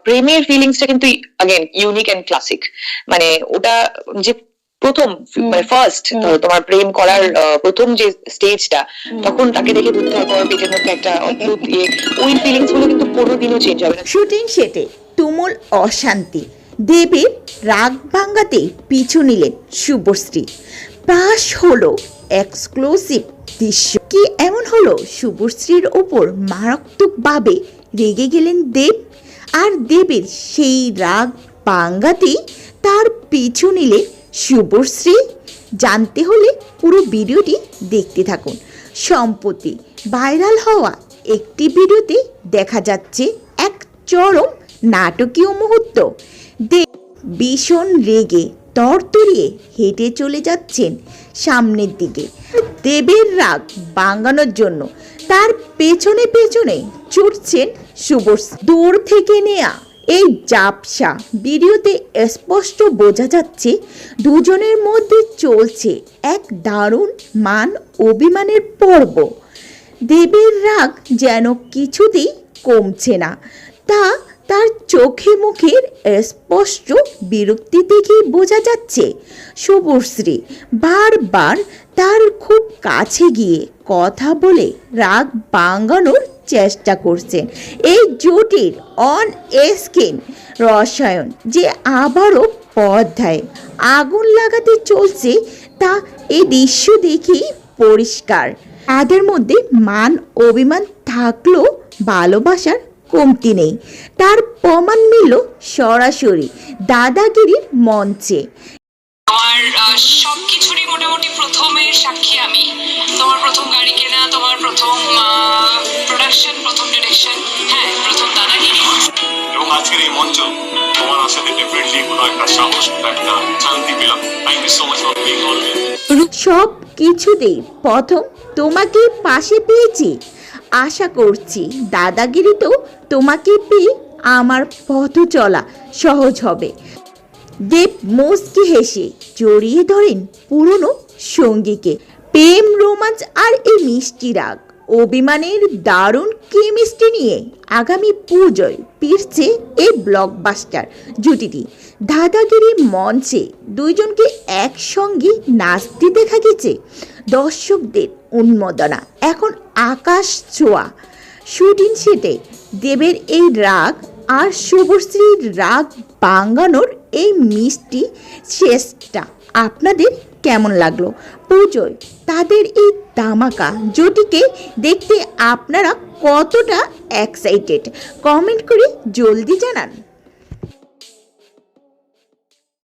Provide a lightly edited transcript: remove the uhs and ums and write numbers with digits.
প্রেমের ফিলিংসটা কিন্তু अगेन ইউনিক এন্ড ক্লাসিক। মানে ওটা যে প্রথম মানে ফার্স্ট তোমার প্রেম করার প্রথম যে স্টেজটা, তখন তাকে দেখে বুঝতে হয় তোমার পেটের মধ্যে একটা অদ্ভুত ওই ফিলিংস গুলো কিন্তু কোনোদিনও চেঞ্জ হবে না। শুটিং সেটে তুমুল অশান্তি, দেবের রাগ ভাঙ্গাতে পিছু নিলেন শুভশ্রী। পাশ হলো এক্সক্লুসিভ দৃশ্য। কি এমন হলো শুভশ্রীর ওপর মারাত্মকভাবে রেগে গেলেন দেব, আর দেবের সেই রাগ ভাঙ্গাতেই তার পিছু নিলে শুভশ্রী? জানতে হলে পুরো ভিডিওটি দেখতে থাকুন। সম্প্রতি ভাইরাল হওয়া একটি ভিডিওতে দেখা যাচ্ছে এক চরম নাটকীয় মুহূর্ত। দেব ভীষণ রেগে তরতরিয়ে হেঁটে চলে যাচ্ছেন সামনের দিকে। দেবের রাগ ভাঙানোর জন্য তার পেছনে পেছনে ছুটছেন শুভশ্রী। দূর থেকে নেয়া এই ঝাপসা ভিডিওতে স্পষ্ট বোঝা যাচ্ছে দুজনের মধ্যে চলছে এক দারুণ মান অভিমানের পর্ব। দেবের রাগ যেন কিছুতেই কমছে না, তা তার চোখে মুখের স্পষ্ট বিরক্তি থেকেই বোঝা যাচ্ছে। শুভশ্রী বারবার তার খুব কাছে গিয়ে কথা বলে রাগ ভাঙানোর চেষ্টা করছেন। এই জুটির অন স্ক্রিন রসায়ন যে আবারও পর্দায় আগুন লাগাতে চলছে তা এই দৃশ্য দেখেই পরিষ্কার। তাদের মধ্যে মান অভিমান থাকলেও ভালোবাসার কমতি নেই, তার প্রমাণ মিলল সরাসরি দাদাগিরির মঞ্চে। তোমার সবকিছুরই মোটামুটি প্রথমের সাক্ষী আমি। তোমার প্রথম গাড়ি কেনা, তোমার প্রথম প্রোডাকশন, প্রথম ডিরেকশন, হ্যাঁ প্রথম দাদাগিরি, এবং আজকের এই মঞ্চ তোমার আসাতে ডেফিনেটলি কোনো একটা সাহস, একটা শান্তি পেলাম। Thank you so much for being always. সব কিছুতেই প্রথম তোমাকে পাশে পেয়েছি, আশা করছি দাদাগিরিতেও তোমাকে পেয়ে আমার পথ চলা সহজ হবে। দেব মুচকি হেসে জড়িয়ে ধরেন পুরনো সঙ্গীকে। প্রেম, রোমাঞ্চ আর এই মিষ্টি রাগ অভিমানের দারুণ কেমিস্ট্রি নিয়ে আগামী পুজোয় ফিরছে এই ব্লকবাস্টার জুটিটি। দাদাগিরি মঞ্চে দুইজনকে একসঙ্গে নাচতে দেখা গেছে। দর্শকদের উন্মাদনা এখন আকাশ ছোঁয়া। শুটিং সেটে দেবের এই রাগ আর শুভশ্রীর রাগ ভাঙানোর এই মিষ্টি শেষটা আপনাদের কেমন লাগলো? পুজোয় তাদের এই ধামাকা জুটিকে দেখতে আপনারা কতটা এক্সাইটেড? কমেন্ট করে জলদি জানান।